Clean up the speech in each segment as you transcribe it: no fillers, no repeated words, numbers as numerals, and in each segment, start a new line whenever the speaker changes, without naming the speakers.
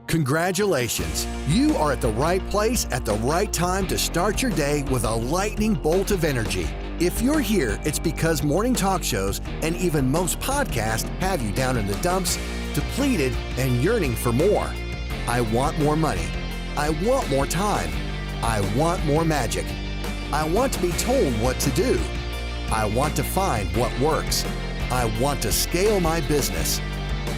Congratulations! You are at the right place at the right time to start your day with a lightning bolt of energy. If you're here, it's because morning talk shows and even most podcasts have you down in the dumps, depleted and yearning for more. I want more money. I want more time. I want more magic. I want to be told what to do. I want to find what works. I want to scale my business.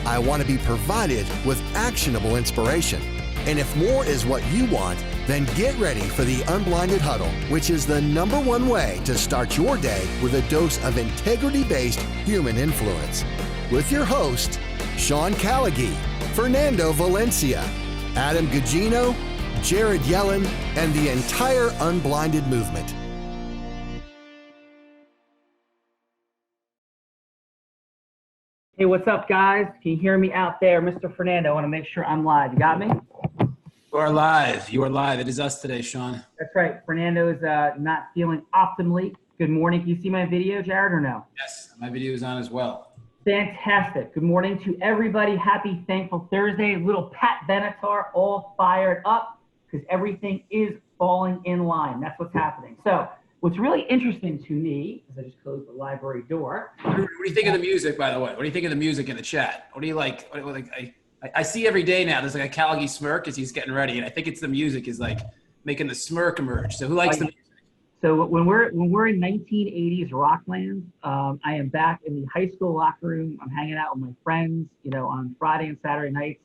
I want to be provided with actionable inspiration. And if more is what you want, then get ready for the Unblinded Huddle, which is the #1 way to start your day with a dose of integrity-based human influence. With your hosts, Sean Callaghy, Fernando Valencia, Adam Gugino, Jared Yellen, and the entire Unblinded movement.
Hey, what's up, guys? Can you hear me out there? Mr. Fernando, I want to make sure I'm live. You got me?
You are live. You are live. It is us today, Sean.
That's right. Fernando is not feeling optimally. Good morning. Can you see my video, Jared, or no?
Yes, my video is on as well.
Fantastic. Good morning to everybody. Happy Thankful Thursday. Little Pat Benatar all fired up because everything is falling in line. That's what's happening. So what's really interesting to me, as I just closed the library door.
What do you think of the music, by the way? What do you think of the music in the chat? What do you like? I see every day now there's like a Callaghy smirk as he's getting ready, and I think it's the music is like making the smirk emerge. So who likes the music?
So when we're in 1980s Rockland, I am back in the high school locker room. I'm hanging out with my friends, on Friday and Saturday nights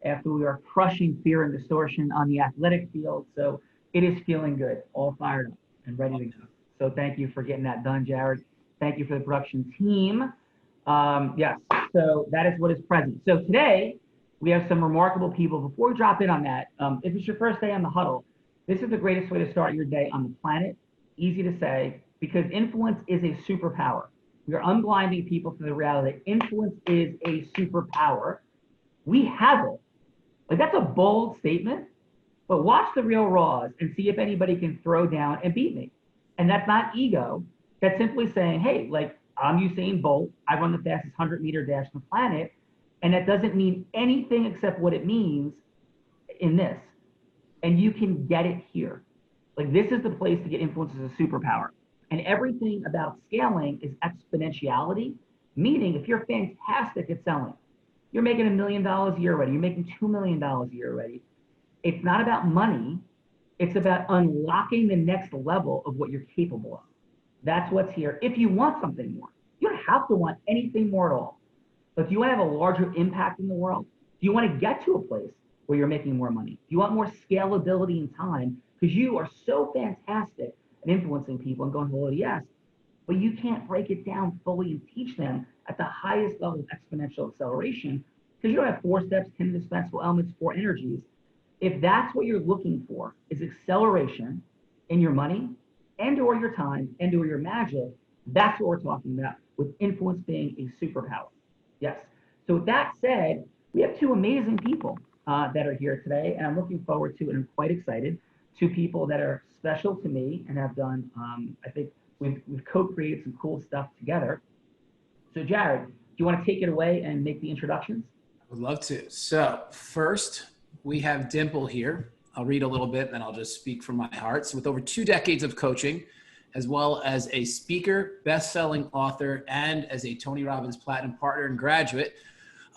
after we are crushing Fear and Distortion on the athletic field. So it is feeling good, all fired up and ready to go. So thank you for getting that done, Jared. Thank you for the production team. Yes, so that is what is present. So today we have some remarkable people. Before we drop in on that, if it's your first day on the huddle, this is the greatest way to start your day on the planet. Easy to say, because influence is a superpower. We are unblinding people to the reality that influence is a superpower. We have it. Like, that's a bold statement, but watch the real raws and see if anybody can throw down and beat me. And that's not ego. That's simply saying, hey, like, I'm Usain Bolt. I run the fastest 100-meter dash on the planet. And that doesn't mean anything except what it means in this. And you can get it here. Like, this is the place to get influence as a superpower. And everything about scaling is exponentiality, meaning if you're fantastic at selling, you're making $1 million a year already, you're making $2 million a year already. It's not about money. It's about unlocking the next level of what you're capable of. That's what's here. If you want something more, you don't have to want anything more at all. But do you want to have a larger impact in the world? Do you want to get to a place where you're making more money? Do you want more scalability in time? Because you are so fantastic at influencing people and going, well, yes, but you can't break it down fully and teach them at the highest level of exponential acceleration because you don't have 4 steps, 10 indispensable elements, 4 energies. If that's what you're looking for is acceleration in your money and or your time and or your magic, that's what we're talking about with influence being a superpower. Yes. So with that said, we have 2 amazing people that are here today, and I'm looking forward to it and I'm quite excited. 2 people that are special to me and have done, I think we've co-created some cool stuff together. So Jared, do you want to take it away and make the introductions?
I would love to. So first, we have Dimple here. I'll read a little bit, and then I'll just speak from my heart. So with over 2 decades of coaching, as well as a speaker, best-selling author, and as a Tony Robbins Platinum Partner and graduate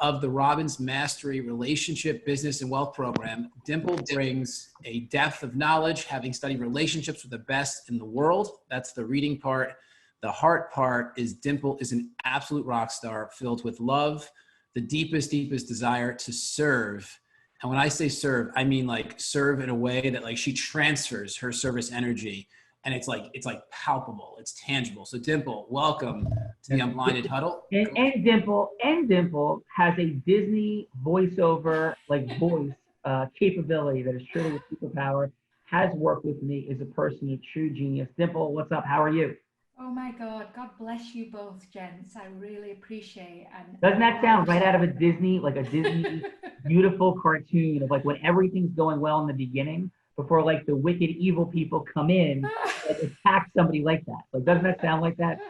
of the Robbins Mastery Relationship, Business, and Wealth Program, Dimple brings a depth of knowledge, having studied relationships with the best in the world. That's the reading part. The heart part is Dimple is an absolute rock star filled with love, the deepest desire to serve. And when I say serve, I mean like serve in a way that like she transfers her service energy. And it's like palpable, it's tangible. So Dimple, welcome to the Unblinded Huddle.
And Dimple has a Disney voiceover, voice capability that is truly a superpower, has worked with me, is a person of true genius. Dimple, what's up? How are you?
Oh my God, God bless you both, gents. I really appreciate it.
Doesn't that sound right out of a Disney, like a Disney beautiful cartoon of like when everything's going well in the beginning, before like the wicked evil people come in and attack somebody like that. Like, doesn't that sound like that?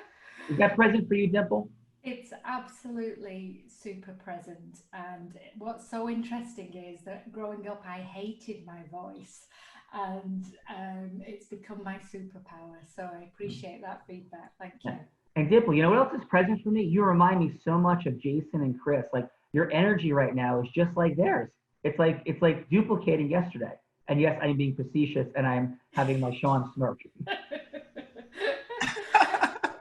Is that present for you, Dimple?
It's absolutely super present. And what's so interesting is that growing up, I hated my voice. And it's become my superpower. So I appreciate that feedback. Thank you.
And Dimple, you know what else is present for me? You remind me so much of Jason and Chris. Like your energy right now is just like theirs. It's like duplicating yesterday. And yes, I'm being facetious and I'm having my Sean smirk.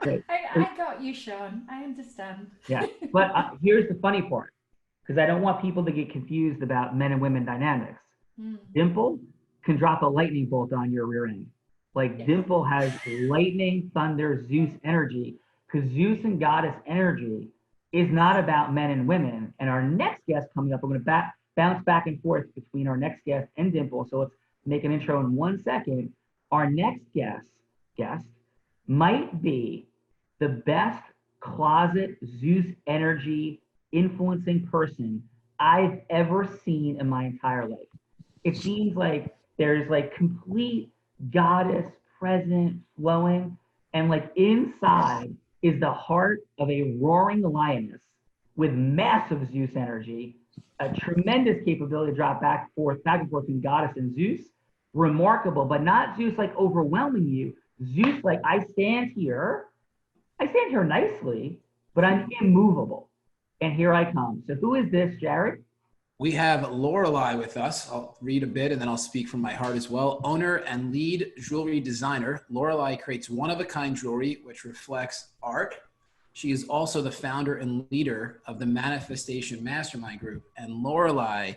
Great.
I got you, Sean. I understand.
Yeah, but here's the funny part, because I don't want people to get confused about men and women dynamics. Dimple can drop a lightning bolt on your rear end. Like
Yes.
Dimple has lightning, thunder, Zeus energy, because Zeus and goddess energy is not about men and women. And our next guest coming up, I'm going to bounce back and forth between our next guest and Dimple. So let's make an intro in 1 second. Our next guest might be the best closet Zeus energy influencing person I've ever seen in my entire life. It seems like there's like complete goddess present flowing, and like inside is the heart of a roaring lioness with massive Zeus energy, a tremendous capability to drop back and forth between goddess and Zeus. Remarkable, but not Zeus like overwhelming you. Zeus like I stand here nicely, but I'm immovable. And here I come. So who is this, Jared?
We have Lorelei with us. I'll read a bit and then I'll speak from my heart as well. Owner and lead jewelry designer, Lorelei creates one-of-a-kind jewelry which reflects art. She is also the founder and leader of the Manifestation Mastermind Group. And Lorelei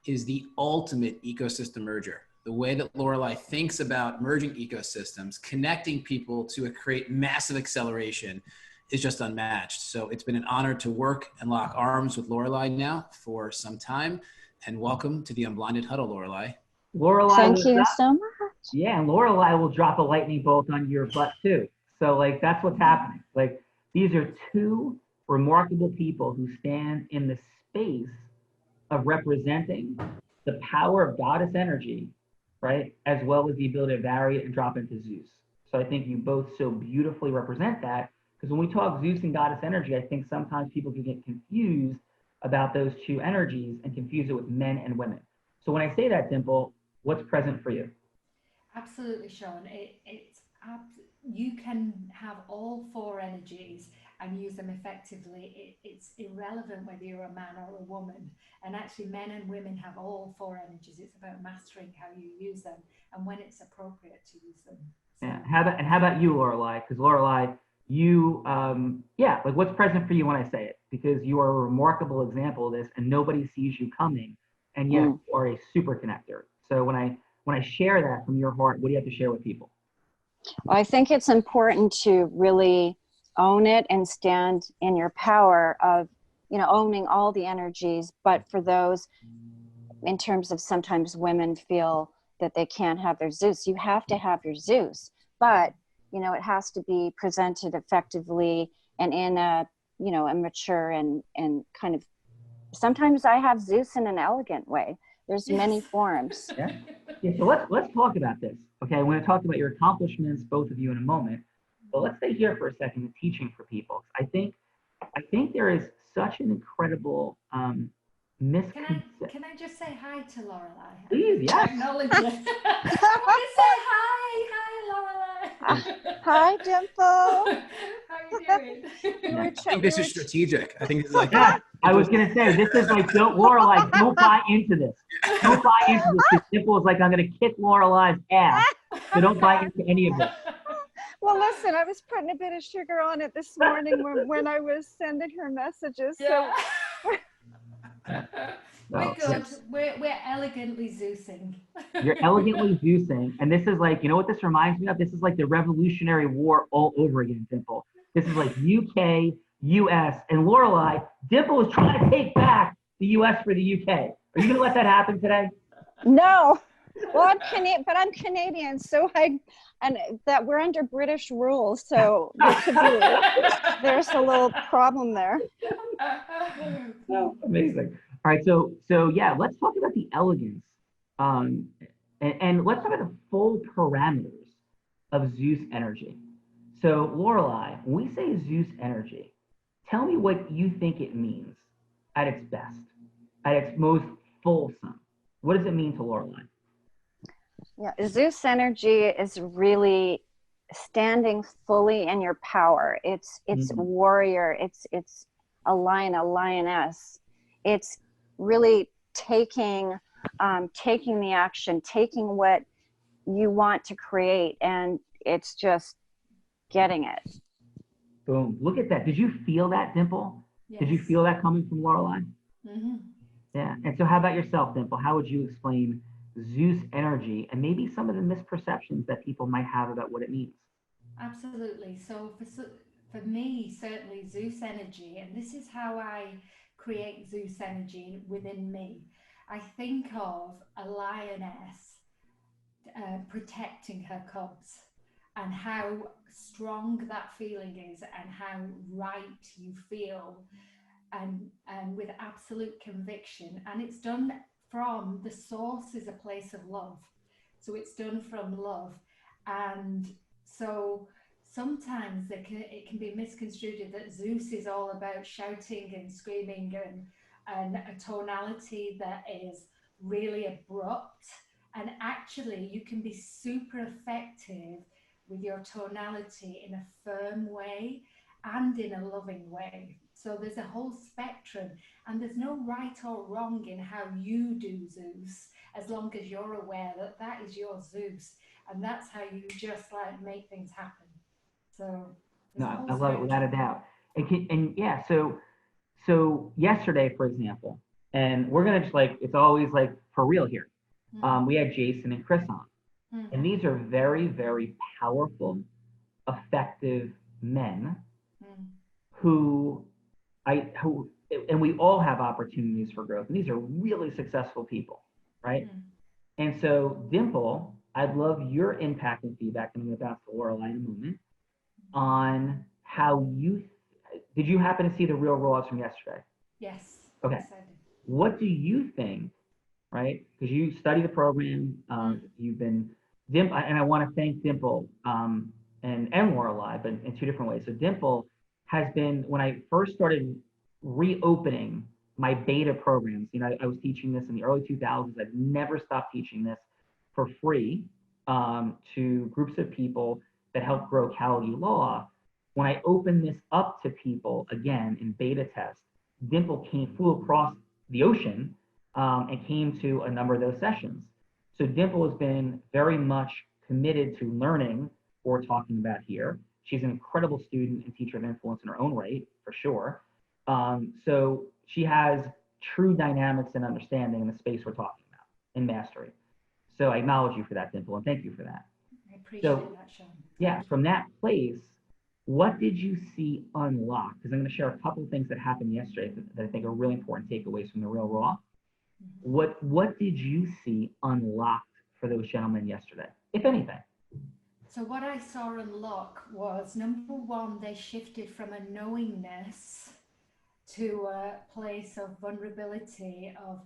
is the ultimate ecosystem merger. The way that Lorelei thinks about merging ecosystems, connecting people to create massive acceleration is just unmatched. So it's been an honor to work and lock arms with Lorelei now for some time. And welcome to the Unblinded Huddle, Lorelei.
Thank you so much.
Yeah, and Lorelei will drop a lightning bolt on your butt too. So like that's what's happening. Like these are two remarkable people who stand in the space of representing the power of goddess energy, right? As well as the ability to vary it and drop into Zeus. So I think you both so beautifully represent that. Because when we talk Zeus and goddess energy, I think sometimes people can get confused about those two energies and confuse it with men and women. So when I say that, Dimple, what's present for you?
Absolutely, Sean. You can have all four energies and use them effectively. It's irrelevant whether you're a man or a woman. And actually, men and women have all four energies. It's about mastering how you use them and when it's appropriate to use them. So,
Yeah. How about you, Lorelei? Because Lorelei, you, like what's present for you when I say it? Because you are a remarkable example of this, and nobody sees you coming, and yet you are a super connector. So when I share that from your heart, what do you have to share with people?
Well, I think it's important to really own it and stand in your power of, owning all the energies. But for those, in terms of sometimes women feel that they can't have their Zeus, you have to have your Zeus. But it has to be presented effectively and in a mature and kind of, sometimes I have Zeus in an elegant way. There's many forms.
Yeah. So let's talk about this. Okay, I want to talk about your accomplishments, both of you, in a moment. But let's stay here for a second with teaching for people. I think there is such an incredible misconception.
Can I just say hi to Lorelei?
Please, yes.
Acknowledge it. I want to say hi, Lorelei.
Hi, Dimple.
How are you doing?
I think this is strategic. I think this is like
Yeah, I was gonna say this is like Lorelei, don't buy into this. Don't buy into this. Because Dimple is like, I'm gonna kick Lorelei's ass. So don't buy into any of this.
Well, listen, I was putting a bit of sugar on it this morning when I was sending her messages.
Yeah.
So,
We're good. We're elegantly Zeusing.
you're elegantly Zeusing, and this is like, you know what this reminds me of? This is like the Revolutionary War all over again, Dimple. This is like UK, US, and Lorelei. Dimple is trying to take back the US for the UK. Are you gonna let that happen today?
No. Well, I'm Canadian, so that we're under British rules, so there's a little problem there.
Oh, amazing. All right, so yeah, let's talk about the elegance, and let's talk about the full parameters of Zeus energy. So Lorelei, when we say Zeus energy, Tell me what you think it means at its best, at its most fulsome. What does it mean to Lorelei?
Yeah, Zeus energy is really standing fully in your power. It's warrior. It's a lion, a lioness. It's really taking the action, taking what you want to create, and it's just getting it.
Boom. Look at that. Did you feel that, Dimple?
Yes.
Did you feel that coming from Lorelei?
Mm-hmm.
Yeah. And so how about yourself, Dimple? How would you explain Zeus energy and maybe some of the misperceptions that people might have about what it means?
Absolutely. So for me, certainly Zeus energy, and this is how I create Zeus energy within me. I think of a lioness protecting her cubs, and how strong that feeling is, and how right you feel, and with absolute conviction. And it's done from the source is a place of love, so it's done from love. And so sometimes it can be misconstrued that Zeus is all about shouting and screaming, and a tonality that is really abrupt. And actually, you can be super effective with your tonality in a firm way and in a loving way. So there's a whole spectrum, and there's no right or wrong in how you do Zeus, as long as you're aware that that is your Zeus, and that's how you just like make things happen. So
No, I love it without a doubt. And yeah, so yesterday, for example, and we're gonna just like, it's always like for real here. We had Jason and Chris on, and these are very, very powerful, effective men who and we all have opportunities for growth. And these are really successful people, right? And so, Dimple, I'd love your impact and feedback, and I'm going to bounce to Lorelei in a moment, on how did you happen to see the real rollouts from yesterday?
Yes.
Okay.
Yes, I did.
What do you think, right? Because you study the program, you've been, Dimple, and I want to thank Dimple and Lorelei, but in two different ways. So Dimple has been, when I first started reopening my beta programs, I was teaching this in the early 2000s. I've never stopped teaching this for free to groups of people that help grow Cal U Law. When I opened this up to people again in beta test, Dimple flew across the ocean and came to a number of those sessions. So Dimple has been very much committed to learning what we're talking about here. She's an incredible student and teacher of influence in her own right, for sure. So she has true dynamics and understanding in the space we're talking about, and mastery. So I acknowledge you for that, Dimple, and thank you for that.
I appreciate that, Sean.
Yeah, from that place, what did you see unlocked? Because I'm going to share a couple of things that happened yesterday that I think are really important takeaways from the Real Raw. What did you see unlocked for those gentlemen yesterday, if anything?
So what I saw unlock was, number one, they shifted from a knowingness to a place of vulnerability of,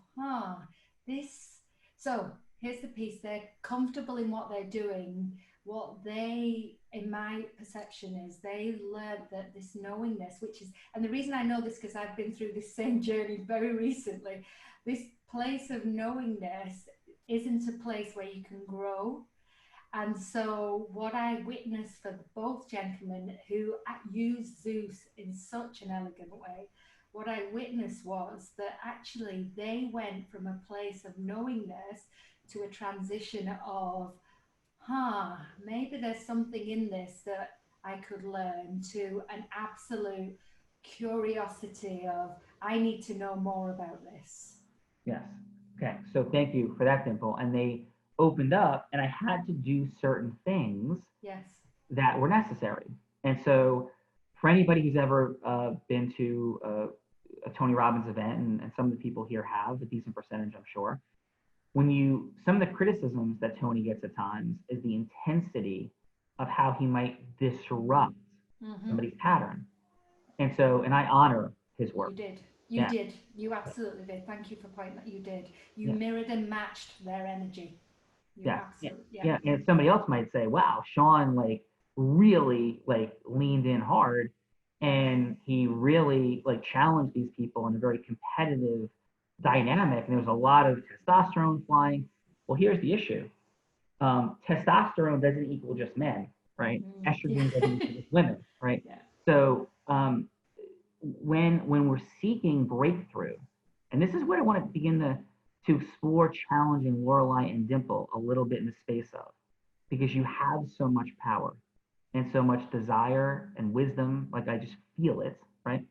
this. So here's the piece. They're comfortable in what they're doing. What they, in my perception, is they learned that this knowingness, which is, and the reason I know this because I've been through this same journey very recently, this place of knowingness isn't a place where you can grow. And so what I witnessed for both gentlemen who used Zeus in such an elegant way, what I witnessed was that actually they went from a place of knowingness to a transition of, maybe there's something in this that I could learn, to an absolute curiosity of, I need to know more about this.
Yes. Okay. So thank you for that, Dimple. And they opened up, and I had to do certain things that were necessary. And so for anybody who's ever been to a Tony Robbins event, and some of the people here have, a decent percentage, I'm sure, some of the criticisms that Tony gets at times is the intensity of how he might disrupt somebody's pattern. And I honor his work.
You did. You absolutely did. Thank you for pointing that. You did. You mirrored and matched their energy.
And somebody else might say, wow, Sean really leaned in hard. And he really like challenged these people in a very competitive dynamic. And there was a lot of testosterone flying. Well, here's the issue. Testosterone doesn't equal just men, right? Estrogen doesn't equal just women, right?
Yeah.
So when we're seeking breakthrough, and this is where I want to begin to explore challenging Lorelei and Dimple a little bit in the space of, because you have so much power and so much desire and wisdom, like I just feel it, right?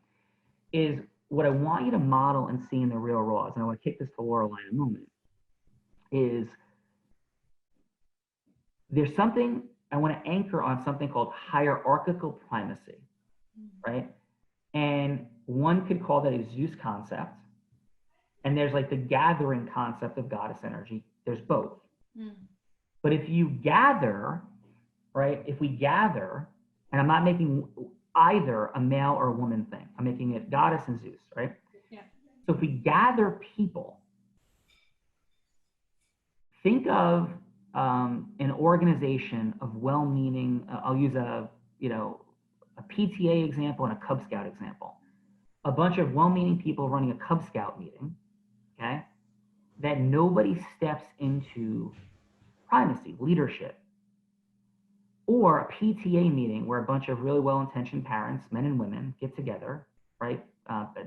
Is what I want you to model and see in the real raws, and I want to kick this to Lorelei in a moment, is there's something I want to anchor on something called hierarchical primacy, right? And one could call that a Zeus concept. And there's like the gathering concept of goddess energy. There's both. But if you gather, right? If we gather, and I'm not making either a male or a woman thing, I'm making it goddess and Zeus, right?
Yeah.
So if we gather people, think of an organization of well-meaning, I'll use a PTA example and a Cub Scout example. A bunch of well-meaning people running a Cub Scout meeting, okay, that nobody steps into primacy, leadership. Or a PTA meeting where a bunch of really well-intentioned parents, men and women, get together, right?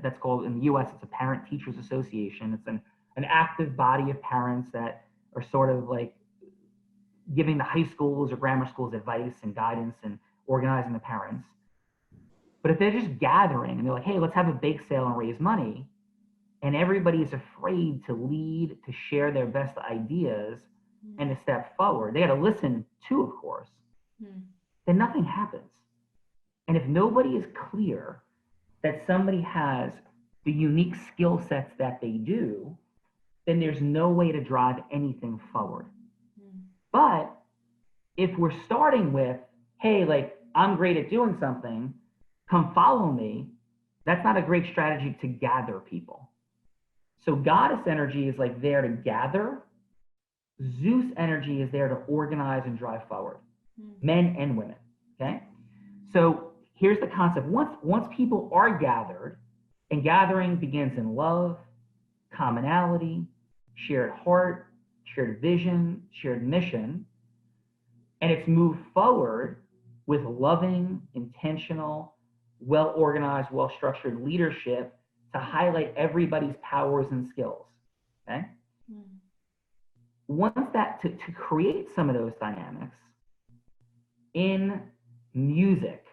That's called, in the US, it's a Parent Teachers Association. It's an active body of parents that are sort of like giving the high schools or grammar schools advice and guidance and organizing the parents. But if they're just gathering and they're like, hey, let's have a bake sale and raise money, and everybody is afraid to lead, to share their best ideas and to step forward, they got to listen too, of course, then nothing happens. And if nobody is clear that somebody has the unique skill sets that they do, then there's no way to drive anything forward. But if we're starting with, hey, like, I'm great at doing something, come follow me, that's not a great strategy to gather people. So goddess energy is like there to gather. Zeus energy is there to organize and drive forward, men and women, okay? So here's the concept. Once people are gathered, and gathering begins in love, commonality, shared heart, shared vision, shared mission, and it's moved forward with loving, intentional, well-organized, well-structured leadership to highlight everybody's powers and skills, okay? Once that, to create some of those dynamics in music,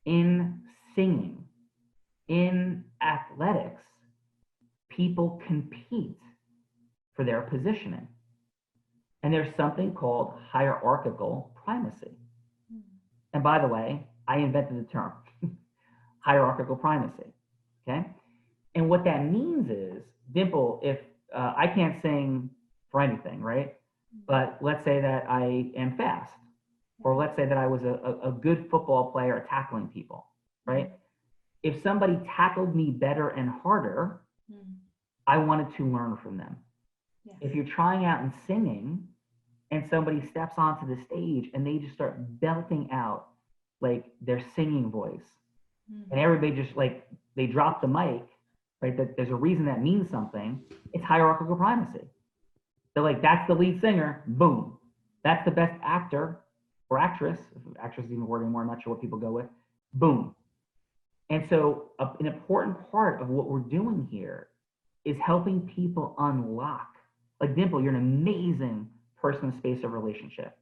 in singing, in athletics, people compete for their positioning. And there's something called hierarchical primacy. And by the way, I invented the term, hierarchical primacy, okay? And what that means is, Dimple, if I can't sing for anything, right? But let's say that I am fast, or let's say that I was a good football player at tackling people, right? If somebody tackled me better and harder, I wanted to learn from them. Yes. If you're trying out and singing and somebody steps onto the stage and they just start belting out like their singing voice, and everybody just like, they drop the mic, right? That there's a reason that means something. It's hierarchical primacy. They're like, that's the lead singer, boom. That's the best actor or actress, if actress is even a word anymore, I'm not sure what people go with, boom. And so an important part of what we're doing here is helping people unlock. Like, Dimple, you're an amazing person in the space of relationship.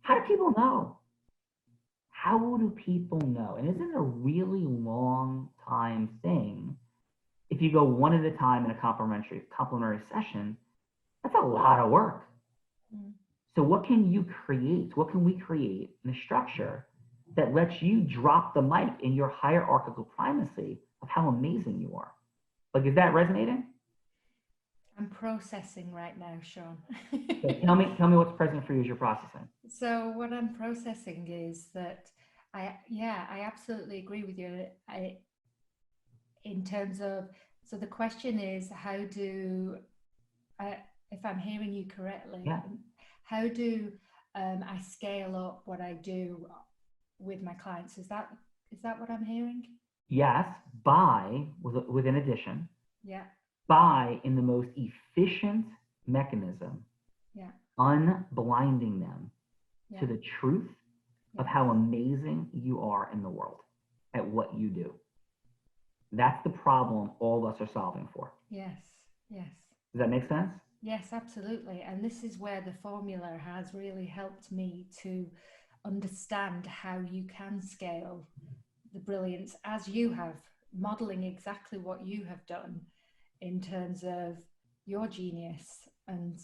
How do people know? How do people know? And isn't it a really long time thing? If you go one at a time in a complimentary session, that's a lot of work. So what can you create? What can we create in a structure that lets you drop the mic in your hierarchical primacy of how amazing you are? Like, is that resonating?
I'm processing right now, Sean.
So tell me what's present for you as you're processing.
So what I'm processing is that I absolutely agree with you. In terms of, so the question is, how do, if I'm hearing you correctly, how do I scale up what I do with my clients? Is Is that what I'm hearing?
Yes, by, with an addition,
Yeah.
by in the most efficient mechanism,
Yeah.
unblinding them
Yeah.
to the truth of
Yeah.
how amazing you are in the world at what you do. That's the problem all of us are solving for.
Yes. Yes.
Does that make sense?
Yes, absolutely. And this is where the formula has really helped me to understand how you can scale the brilliance as you have, modeling exactly what you have done in terms of your genius and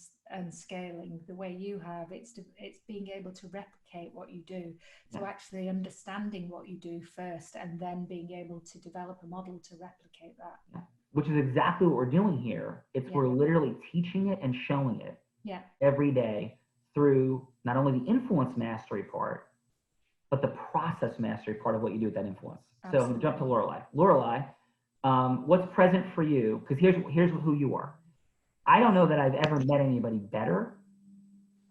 scaling the way you have. It's being able to replicate what you do. So actually understanding what you do first and then being able to develop a model to replicate that.
Yeah. Which is exactly what we're doing here. It's we're literally teaching it and showing it every day through not only the influence mastery part, but the process mastery part of what you do with that influence. Absolutely. So I'm gonna jump to Lorelei. Lorelei, what's present for you? Because here's who you are. I don't know that I've ever met anybody better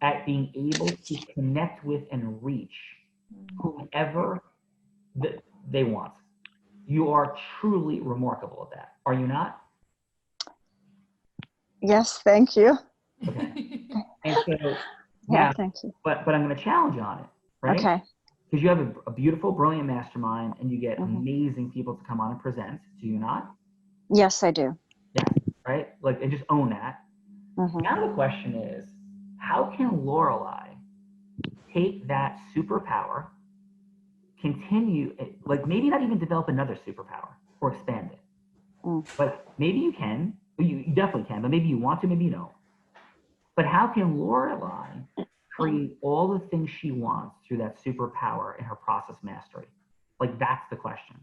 at being able to connect with and reach whomever they want. You are truly remarkable at that. Are you not?
Yes, thank you.
Okay. And so,
Yeah, thank you.
But I'm going to challenge you on it, right?
Okay.
Because you have a beautiful, brilliant mastermind, and you get amazing people to come on and present. Do you not?
Yes, I do.
Yes. Right. Like, and just own that. Now the question is, how can Lorelei take that superpower, continue, like maybe not even develop another superpower or expand it? But maybe you can. You definitely can. But maybe you want to. Maybe you don't. But how can Lorelei create all the things she wants through that superpower in her process mastery? Like, that's the question.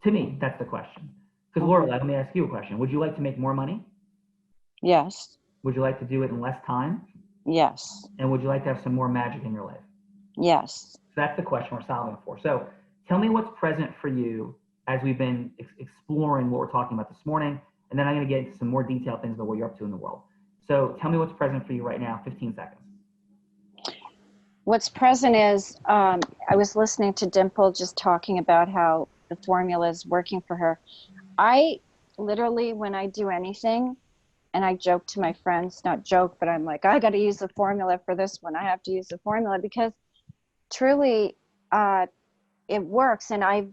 To me, that's the question. Because Lorelei, let me ask you a question. Would you like to make more money?
Yes.
Would you like to do it in less time?
Yes.
And would you like to have some more magic in your life?
Yes.
So that's the question we're solving for. So tell me what's present for you as we've been exploring what we're talking about this morning. And then I'm going to get into some more detailed things about what you're up to in the world. So tell me what's present for you right now, 15 seconds.
What's present is, I was listening to Dimple just talking about how the formula is working for her. I literally, when I do anything, and I joke to my friends, not joke, but I'm like, I got to use the formula for this one. I have to use the formula because truly it works. And I've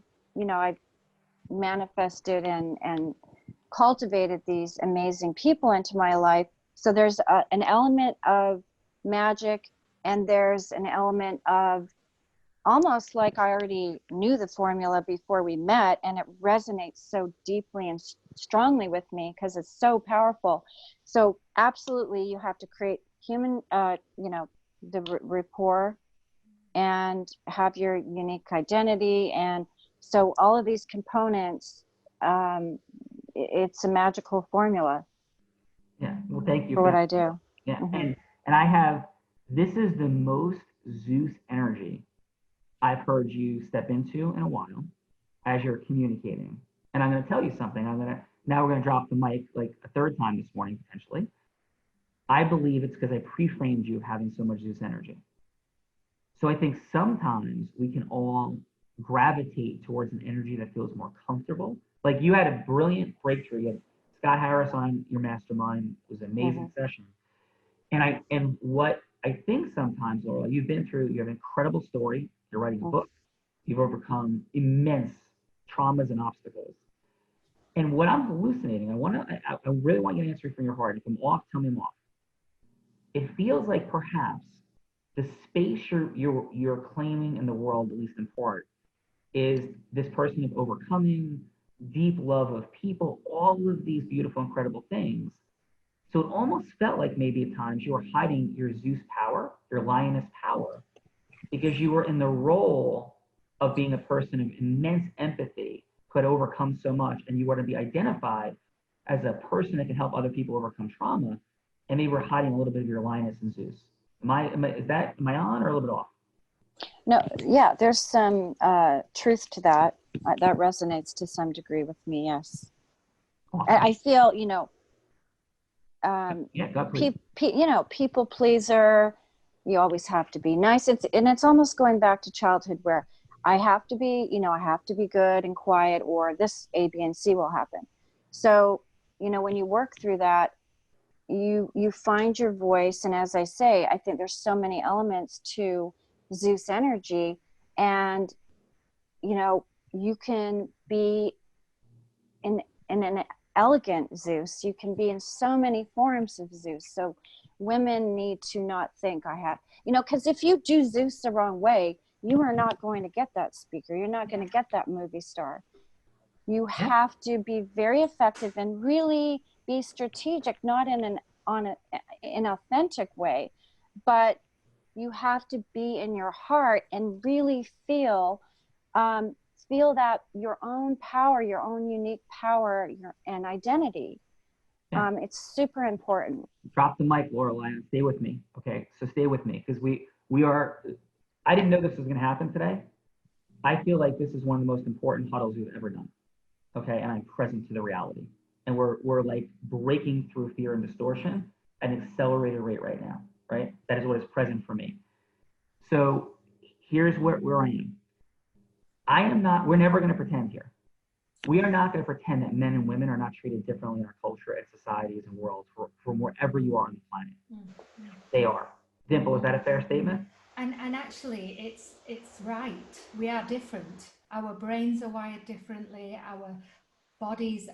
manifested and cultivated these amazing people into my life. So there's an element of magic, and there's an element of almost like I already knew the formula before we met, and it resonates so deeply and strongly with me because it's so powerful. So absolutely, you have to create human, the rapport and have your unique identity. And so all of these components, it's a magical formula.
Yeah, well, thank you
for what I do.
Yeah, and I have, this is the most Zeus energy I've heard you step into in a while as you're communicating. And I'm going to tell you something. Now we're going to drop the mic like a third time this morning, potentially. I believe it's because I pre-framed you having so much Zeus energy. So I think sometimes we can all gravitate towards an energy that feels more comfortable. Like you had a brilliant breakthrough. You had Scott Harris on your mastermind. It was an amazing session. And what I think sometimes, Laura, you have an incredible story. You're writing a book. You've overcome immense traumas and obstacles. And what I'm hallucinating, I really want you to answer from your heart. If I'm off, tell me I'm off. It feels like perhaps the space you're claiming in the world, at least in part, is this person of overcoming, deep love of people, all of these beautiful, incredible things. So it almost felt like maybe at times you were hiding your Zeus power, your lioness power, because you were in the role of being a person of immense empathy, could overcome so much, and you were to be identified as a person that can help other people overcome trauma, and maybe we're hiding a little bit of your lioness and Zeus. Am I on or a little bit off?
No, yeah, there's some truth to that. That resonates to some degree with me, yes. Awesome. I feel, people pleaser, you always have to be nice. It's almost going back to childhood where I have to be, I have to be good and quiet, or this A, B, and C will happen. So, when you work through that, you find your voice. And as I say, I think there's so many elements to Zeus energy, and you can be in an elegant Zeus. You can be in so many forms of Zeus. So women need to not think because if you do Zeus the wrong way, you are not going to get that speaker. You're not going to get that movie star. You have to be very effective and really be strategic, not in an authentic way, but you have to be in your heart and really feel that your own power, your own unique power, and identity.
Yeah.
It's super important.
Drop the mic, Lorelai, and stay with me. Okay, so stay with me, because we are. I didn't know this was going to happen today. I feel like this is one of the most important huddles we've ever done. Okay, and I'm present to the reality, and we're like breaking through fear and distortion at an accelerated rate right now. Right, that is what is present for me. So here's where I am. We're never going to pretend here. We are not going to pretend that men and women are not treated differently in our culture and societies and worlds from wherever you are on the planet.
Mm-hmm.
They are. Dimple, is that a fair statement?
And actually, it's right. We are different. Our brains are wired differently. Our bodies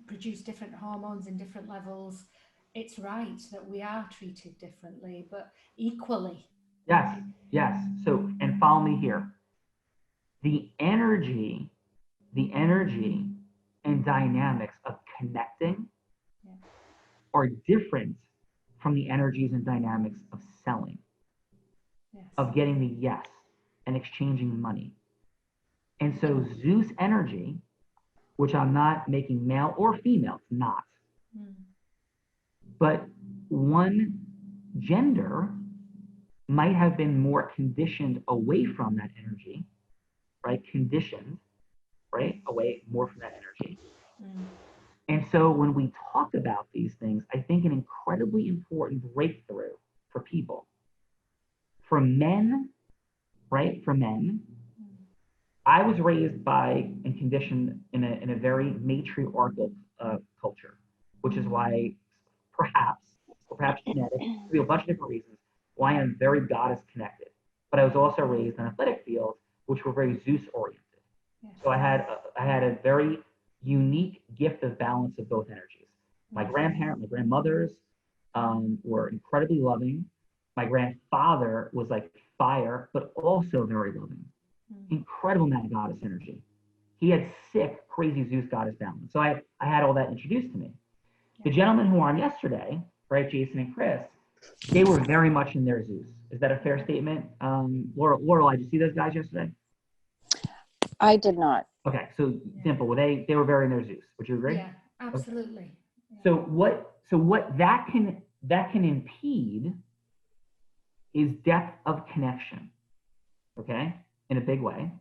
produce different hormones in different levels. It's right that we are treated differently, but equally.
Yes. So, and follow me here. The energy and dynamics of connecting are different from the energies and dynamics of selling, of getting the yes and exchanging money. And so Zeus energy, which I'm not making male or female, it's not. But one gender might have been more conditioned away from that energy, right? Conditioned, right? Away more from that energy. And so when we talk about these things, I think an incredibly important breakthrough for people, for men, right? For men, I was raised by and conditioned in a very matriarchal culture, which is why perhaps genetic, could be a bunch of different reasons, why I'm very goddess connected. But I was also raised in athletic fields, which were very Zeus oriented. So I had a very unique gift of balance of both energies. My grandmothers were incredibly loving. My grandfather was like fire, but also very loving. Incredible amount of goddess energy. He had sick, crazy Zeus goddess balance. So I had all that introduced to me. The gentlemen who were on yesterday, right, Jason and Chris, they were very much in their Zeus. Is that a fair statement? Laurel, did you see those guys yesterday?
I did not.
Okay, so Dimple, they were very in their Zeus. Would you agree?
Yeah, absolutely.
Okay. So what that can impede is depth of connection, okay, in a big way.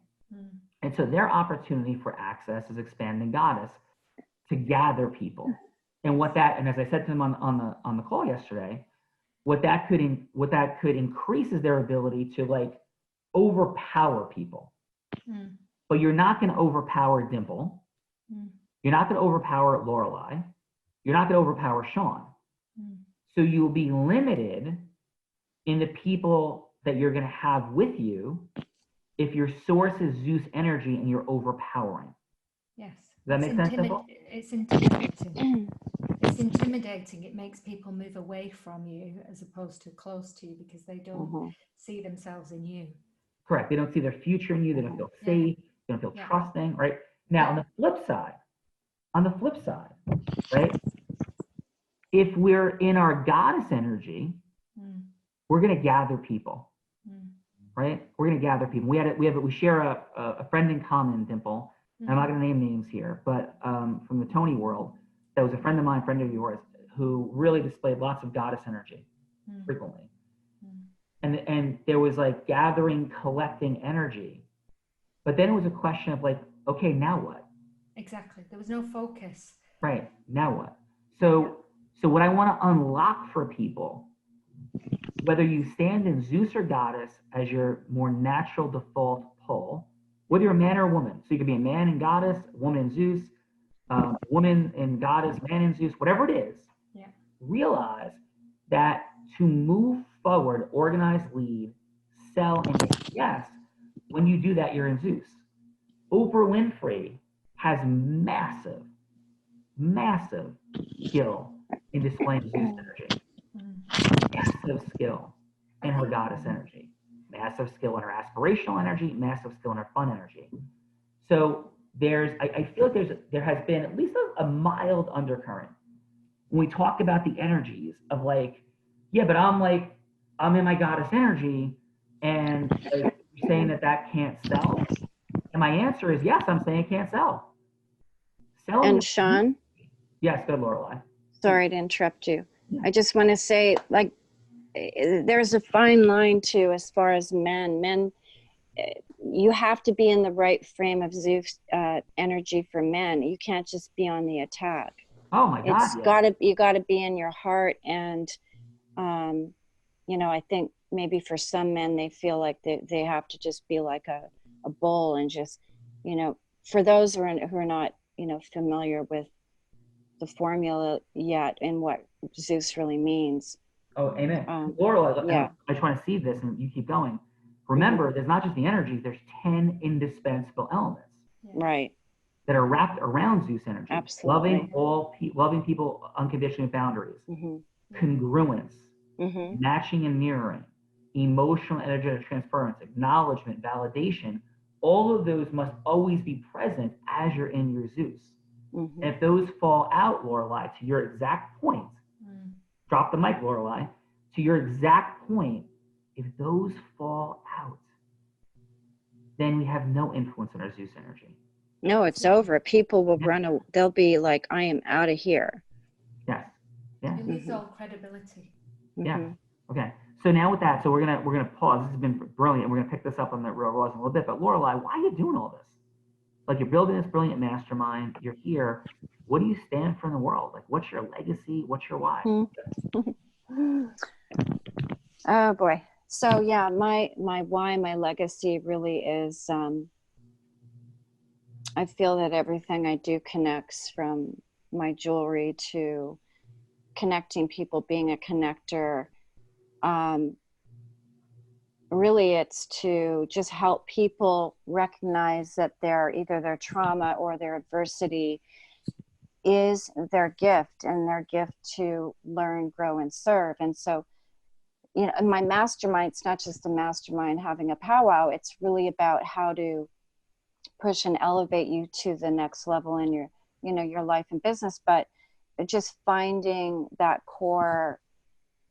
And so their opportunity for access is expanding goddess to gather people. And as I said to them on the call yesterday, what that could increase is their ability to like overpower people. But you're not going to overpower Dimple. You're not going to overpower Lorelai. You're not going to overpower Sean. So you'll be limited in the people that you're going to have with you if your source is Zeus energy and you're overpowering.
Yes.
Does that make sense, Dimple?
It's intimidating. It's intimidating. It makes people move away from you as opposed to close to you because they don't see themselves in you.
Correct. They don't see their future in you. They don't feel safe. They don't feel trusting, right? Now, on the flip side, right? If we're in our goddess energy, we're going to gather people, right? We're going to gather people. We share a friend in common, Dimple. I'm not going to name names here, but from the Tony world, that was a friend of mine, friend of yours, who really displayed lots of goddess energy frequently. And there was like gathering, collecting energy. But then it was a question of like, okay, now what?
Exactly. There was no focus.
Right. Now what? So what I want to unlock for people, whether you stand in Zeus or goddess as your more natural default pull, whether you're a man or a woman. So you could be a man and goddess, a woman and Zeus, woman and goddess, man and Zeus, whatever it is.
Yeah.
Realize that to move forward, organize, lead, sell, and make yes, when you do that, you're in Zeus. Oprah Winfrey has massive skill in displaying Zeus energy. Massive skill in her goddess energy. Massive skill in her aspirational energy. Massive skill in her fun energy. So I feel like there has been at least a mild undercurrent when we talk about the energies of like, yeah, but I'm in my goddess energy, and like, you're saying that can't sell. And my answer is yes, I'm saying it can't sell. Selling.
And Sean?
Yes, good, Lorelei.
Sorry to interrupt you. I just want to say, like, there's a fine line too, as far as men. Men, you have to be in the right frame of Zeus energy for men. You can't just be on the attack.
Oh my God!
You gotta be in your heart, and I think maybe for some men they feel like they have to just be like a bull and just, for those who are not familiar with the formula yet and what Zeus really means.
Oh, amen. Laurel,
yeah.
I just want to see this, and you keep going. Remember, there's not just the energies, there's 10 indispensable elements.
Right.
That are wrapped around Zeus energy.
Absolutely.
Loving people unconditionally with boundaries. Congruence. Matching and mirroring. Emotional energetic transference. Acknowledgement, validation. All of those must always be present as you're in your Zeus. And if those fall out, Lorelei, to your exact point, drop the mic, Lorelei, to your exact point, if those fall out, then we have no influence on our Zeus energy.
No, it's over. People will they'll be like, I am out of here.
Yes. Yeah.
You lose all credibility.
Yeah. Okay. So now with that, so we're gonna pause. This has been brilliant. We're gonna pick this up on the Real Raws in a little bit. But Lorelei, why are you doing all this? Like, you're building this brilliant mastermind. You're here. What do you stand for in the world? Like, what's your legacy? What's your why?
Oh boy. So yeah, my why, my legacy really is, I feel that everything I do connects, from my jewelry to connecting people, being a connector. Really, it's to just help people recognize that either their trauma or their adversity is their gift, and their gift to learn, grow, and serve. And so, my mastermind, it's not just a mastermind having a powwow. It's really about how to push and elevate you to the next level in your life and business, but just finding that core,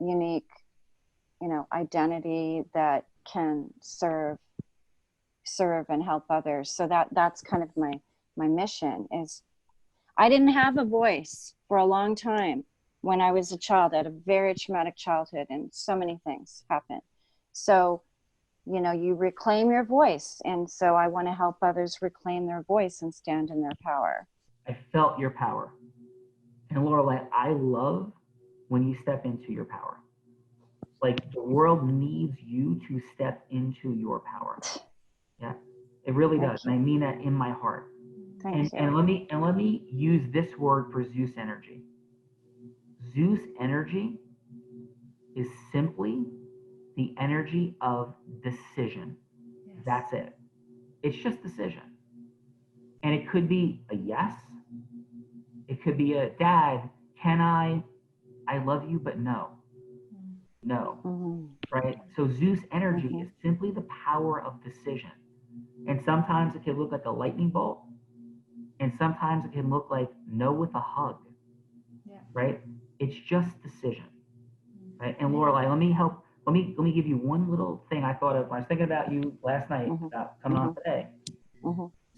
unique, identity that can serve and help others. So that's kind of my mission. Is I didn't have a voice for a long time when I was a child. I had a very traumatic childhood, and so many things happened. So, you reclaim your voice. And so I want to help others reclaim their voice and stand in their power.
I felt your power. And Lorelei, I love when you step into your power. Like, the world needs you to step into your power. Yeah, it really does. And I mean that in my heart.
Thank you.
And let me use this word for Zeus energy. Zeus energy is simply the energy of decision.
Yes.
That's it. It's just decision. And it could be a yes. It could be a, Dad, can I love you, but no. No. Right? So Zeus energy is simply the power of decision. And sometimes it can look like a lightning bolt. And sometimes it can look like no with a hug.
Yeah.
Right? It's just decision. Right? And Lorelei, let me give you one little thing I thought of when I was thinking about you last night about coming on today.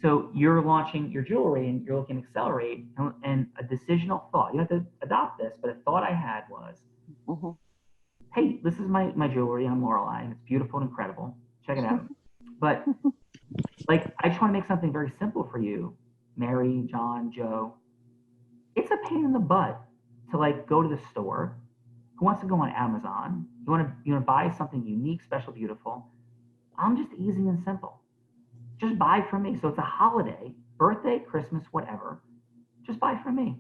So you're launching your jewelry and you're looking to accelerate, and a decisional thought. You have to adopt this, but a thought I had was, hey, this is my jewelry. I'm Lorelei, and it's beautiful and incredible. Check it out. But like, I just want to make something very simple for you, Mary, John, Joe. It's a pain in the butt to like go to the store. Who wants to go on Amazon? You want to buy something unique, special, beautiful. I'm just easy and simple. just buy from me. So it's a holiday, birthday, Christmas, whatever. Just buy from me.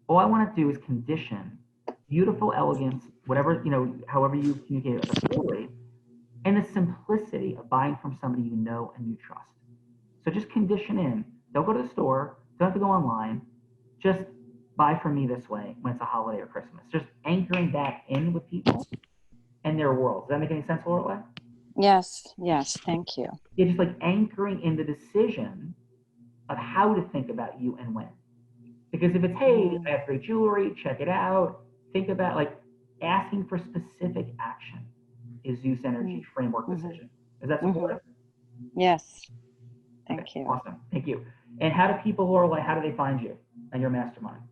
All I want to do is condition beautiful elegance, whatever, however you communicate it fully, and the simplicity of buying from somebody you know and you trust. So just condition in. Don't go to the store. Don't have to go online. Just buy from me this way when it's a holiday or Christmas. Just anchoring that in with people and their world. Does that make any sense, Lorelei?
Yes, thank you.
It's just like anchoring in the decision of how to think about you and when. Because if it's, hey, I have great jewelry, check it out, think about like asking for specific action is Zeus energy framework decision. Is that supportive?
Yes. Thank you.
Awesome. Thank you. And how do people, Lorelei, how do they find you and your mastermind?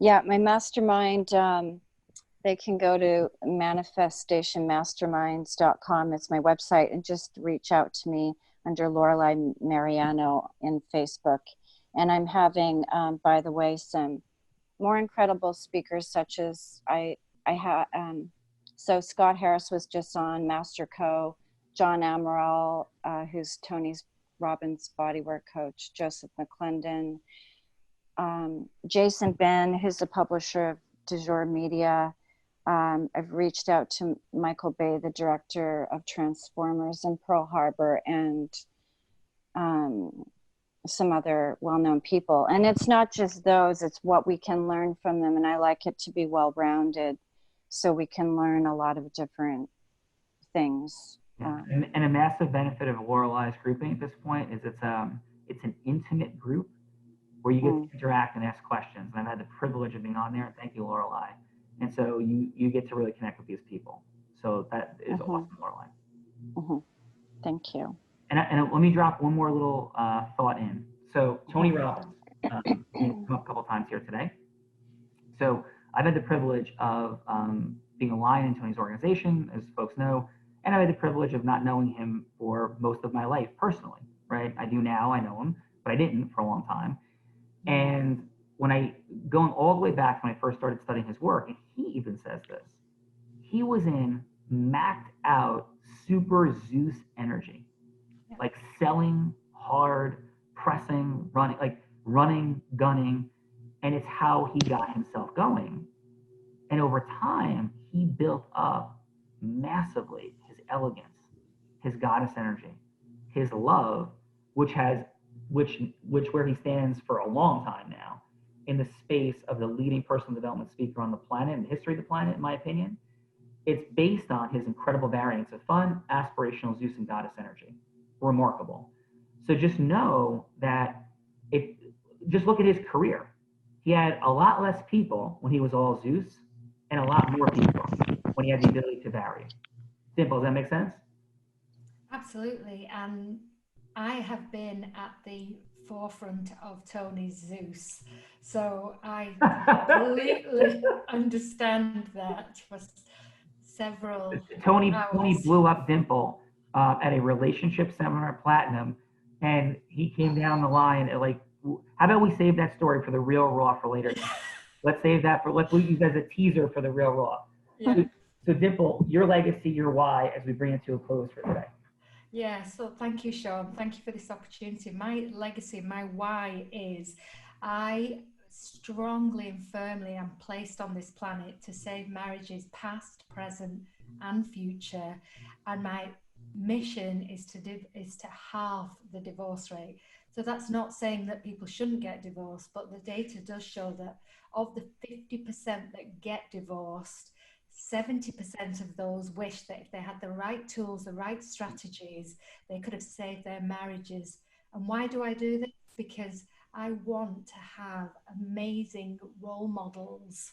Yeah, my mastermind, they can go to manifestationmasterminds.com. It's my website, and just reach out to me under Lorelei Mariano in Facebook. And I'm having, by the way, some more incredible speakers, such as so Scott Harris was just on, Master Co, John Amaral, who's Tony Robbins bodywork coach, Joseph McClendon, Jason Ben, who's the publisher of Du Jour Media. I've reached out to Michael Bay, the director of Transformers in Pearl Harbor, and some other well-known people. And it's not just those, it's what we can learn from them. And I like it to be well-rounded so we can learn a lot of different things.
And a massive benefit of Lorelei's grouping at this point is it's an intimate group where you get to interact and ask questions. And I've had the privilege of being on there, and thank you, Lorelei. And so you get to really connect with these people. So that is awesome, Lorelei.
Thank you.
And let me drop one more little thought in. So Tony Robbins come up a couple times here today. So I've had the privilege of being a lion in Tony's organization, as folks know, and I've had the privilege of not knowing him for most of my life personally, right? I do now, I know him, but I didn't for a long time. And going all the way back when I first started studying his work, and he even says this, he was in maxed out super Zeus energy, like selling hard, pressing, running, gunning, and it's how he got himself going. And over time, he built up massively his elegance, his goddess energy, his love, which where he stands for a long time now in the space of the leading personal development speaker on the planet, in the history of the planet, in my opinion. It's based on his incredible variance of fun, aspirational Zeus and goddess energy. Remarkable. So just know that just look at his career. He had a lot less people when he was all Zeus and a lot more people when he had the ability to vary. Simple, does that make sense?
Absolutely. And I have been at the forefront of Tony's Zeus. So I completely understand that for several
Tony
hours.
blew up Dimple at a relationship seminar at Platinum, and he came down the line at like, how about we save that story for the Real Raw for later? Let's save that let's use as a teaser for the Real Raw. Yeah. So Dimple, your legacy, your why, as we bring it to a close for today.
Yeah, so thank you, Sean. Thank you for this opportunity. My legacy, my why is I strongly and firmly am placed on this planet to save marriages past, present, and future. And my mission is to halve the divorce rate. So that's not saying that people shouldn't get divorced, but the data does show that of the 50% that get divorced, 70% of those wish that if they had the right tools, the right strategies, they could have saved their marriages. And why do I do this? Because I want to have amazing role models.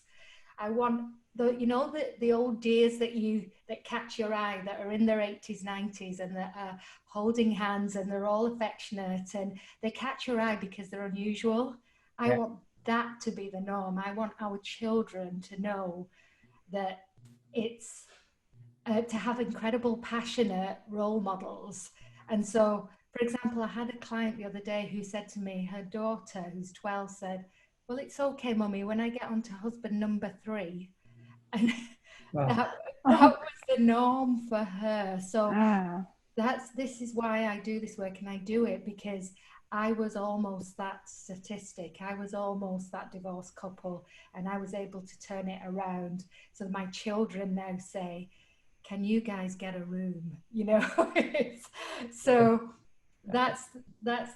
I want the old dears that catch your eye, that are in their 80s, 90s, and that are holding hands and they're all affectionate and they catch your eye because they're unusual. I want that to be the norm. I want our children to know that it's to have incredible, passionate role models. And so, for example, I had a client the other day who said to me, her daughter, who's 12, said, well, it's okay, Mummy, when I get onto husband number 3. And that was the norm for her. So this is why I do this work, and I do it because I was almost that statistic. I was almost that divorced couple, and I was able to turn it around. So my children now say, "Can you guys get a room?" You know, so that's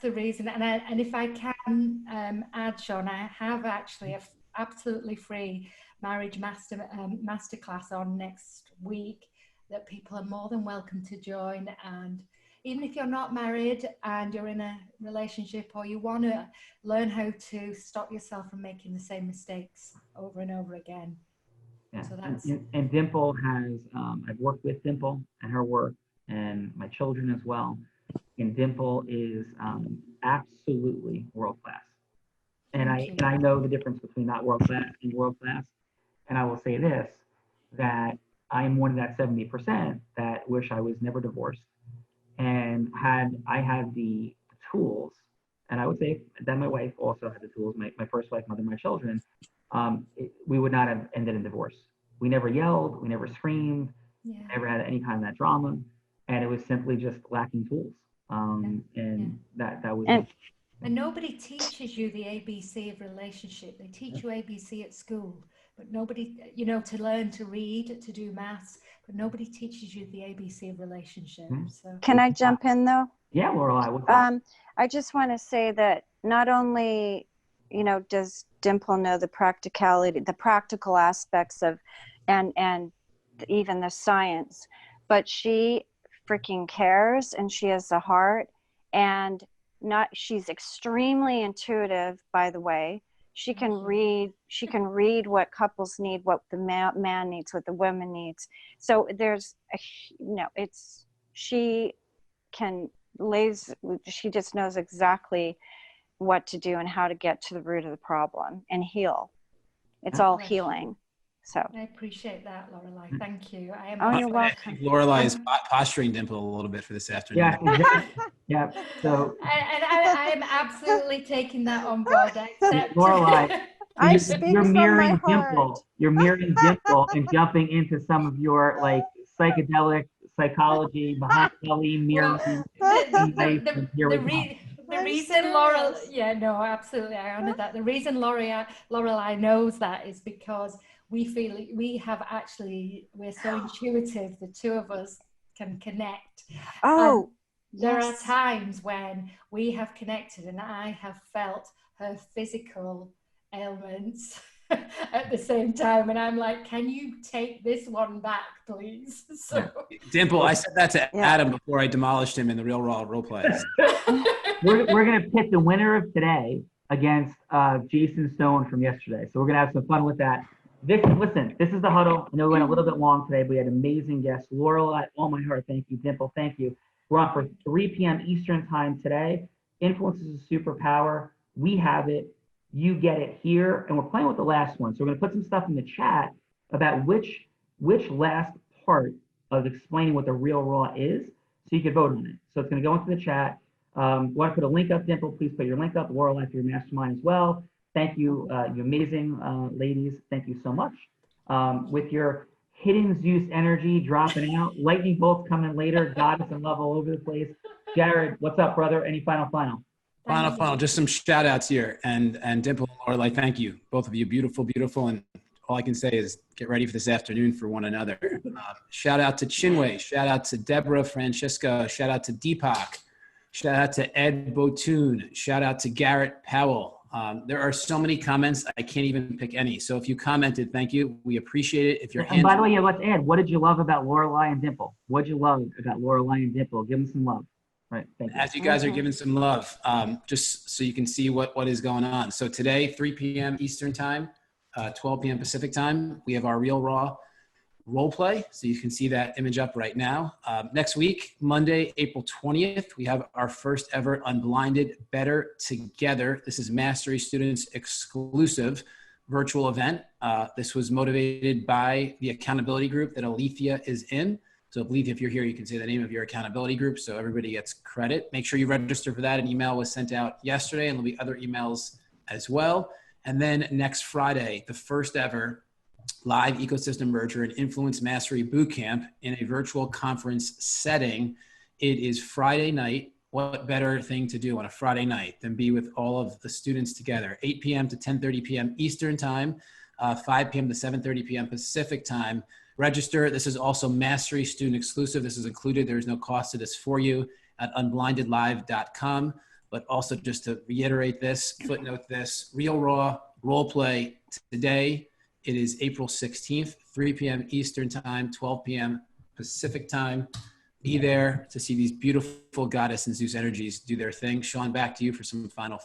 the reason. And if I can add, Sean, I have actually a absolutely free marriage masterclass on next week that people are more than welcome to join. And even if you're not married and you're in a relationship, or you want to learn how to stop yourself from making the same mistakes over and over again.
Yeah.
So that's
and Dimple has, I've worked with Dimple and her work and my children as well. And Dimple is absolutely world class. And I know the difference between not world class and world class. And I will say this, that I'm one of that 70% that wish I was never divorced and I had the tools, and I would say that my wife also had the tools, my first wife, mother, my children, we would not have ended in divorce. We never yelled, we never screamed, never had any kind of that drama. And it was simply just lacking tools. That was it.
And nobody teaches you the ABC of relationship. They teach you ABC at school, but nobody, you know, to learn to read, to do maths, but nobody teaches you the ABC of relationship. So
Can I jump in though?
Yeah, Lorelai.
I just want to say that not only, you know, does Dimple know the practicality, the practical aspects of, and even the science, but she freaking cares, and she has a heart, and she's extremely intuitive, by the way. She can read what couples need, what the man needs, what the woman needs. So there's she just knows exactly what to do and how to get to the root of the problem and heal. It's all healing. So
I appreciate that, Lorelai. Thank you.
You're welcome.
Lorelai is posturing Dimple a little bit for this afternoon.
Yeah, exactly. Yeah. So
I am absolutely taking that on board. I accept.
Lorelai,
I speak
you're
from
mirroring
my heart.
Dimple. You're mirroring Dimple and jumping into some of your like psychedelic psychology, behind belly mirroring.
The reason Laurel, absolutely, I honor that. The reason Lorelai knows that is because we're so intuitive. The two of us can connect.
Oh,
there are times when we have connected, and I have felt her physical ailments at the same time, and I'm like, can you take this one back, please? So
Dimple, I said that to Adam before I demolished him in the Real Raw role play.
we're gonna pit the winner of today against Jason Stone from yesterday, so we're gonna have some fun with that. This is the huddle. I know we went a little bit long today, but we had amazing guests. Laurel, all my heart, thank you. Dimple, thank you. We're on for 3 p.m. Eastern time today. Influence is a superpower. We have it. You get it here. And we're playing with the last one. So we're going to put some stuff in the chat about which last part of explaining what the Real Raw is, so you can vote on it. So it's going to go into the chat. Want to put a link up, Dimple? Please put your link up. Laurel, for your mastermind as well. Thank you, you amazing ladies. Thank you so much. With your hidden Zeus energy dropping out, lightning bolts coming later, goddess and love all over the place. Jared, what's up, brother? Any final?
Final. Just some shout outs here. And Dimple and Lorelai, thank you. Both of you, beautiful. And all I can say is get ready for this afternoon for one another. Shout out to Chinwei. Shout out to Deborah Francisco. Shout out to Deepak. Shout out to Ed Botoon. Shout out to Garrett Powell. There are so many comments, I can't even pick any. So if you commented, thank you. We appreciate it. If you're
and by the way, let's add, what did you love about Lorelai and Dimple? What did you love about Lorelai and Dimple? Give them some love. Right. Thank you.
As you guys are giving some love, just so you can see what is going on. So today, 3 p.m. Eastern time, 12 p.m. Pacific time, we have our Real Raw role play. So you can see that image up right now. Next week, Monday, April 20th, we have our first ever Unblinded Better Together. This is Mastery Students exclusive virtual event. This was motivated by the accountability group that Alethea is in. So Alethea, if you're here, you can say the name of your accountability group so everybody gets credit. Make sure you register for that. An email was sent out yesterday, and there'll be other emails as well. And then next Friday, the first ever live ecosystem merger and influence mastery bootcamp in a virtual conference setting It is Friday night. What better thing to do on a Friday night than be with all of the students together? 8 p.m. to 10:30 p.m. Eastern time, 5 p.m. to 7:30 p.m. Pacific time. Register. This is also Mastery student exclusive. This is included. There is no cost to this for you at unblindedlive.com. But also just to reiterate this, footnote this, Real Raw role play today. It is April 16th, 3 p.m. Eastern time, 12 p.m. Pacific time. Be there to see these beautiful goddess and Zeus energies do their thing. Sean, back to you for some final.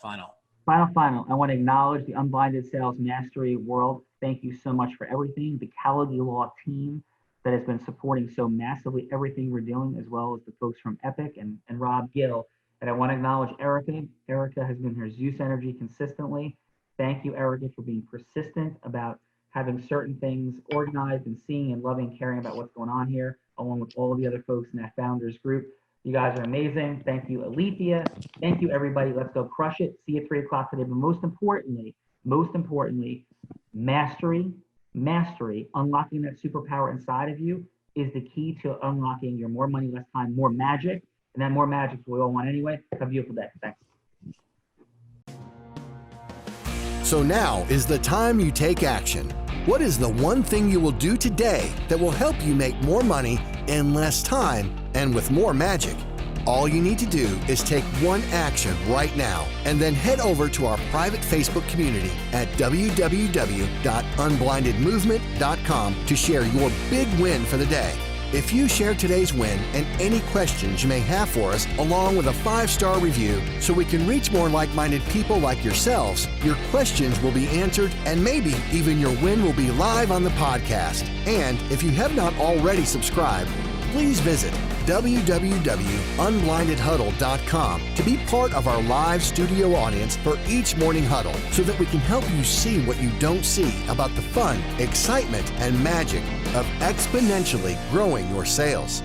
I want to acknowledge the Unblinded Sales Mastery world. Thank you so much for everything. The Calendly Law team that has been supporting so massively everything we're doing, as well as the folks from Epic and Rob Gill. And I want to acknowledge Erica. Erica has been her Zeus energy consistently. Thank you, Erica, for being persistent about having certain things organized and seeing and loving, caring about what's going on here, along with all of the other folks in that founders group. You guys are amazing. Thank you, Alethea. Thank you, everybody. Let's go crush it. See you at 3 o'clock today. But most importantly, mastery, unlocking that superpower inside of you is the key to unlocking your more money, less time, more magic. And then more magic we all want anyway. Have a beautiful day. Thanks.
So now is the time you take action. What is the one thing you will do today that will help you make more money in less time and with more magic? All you need to do is take one action right now and then head over to our private Facebook community at www.unblindedmovement.com to share your big win for the day. If you share today's win and any questions you may have for us, along with a 5-star review, so we can reach more like-minded people like yourselves, your questions will be answered and maybe even your win will be live on the podcast. And if you have not already subscribed, please visit www.unblindedhuddle.com to be part of our live studio audience for each morning huddle so that we can help you see what you don't see about the fun, excitement, and magic of exponentially growing your sales.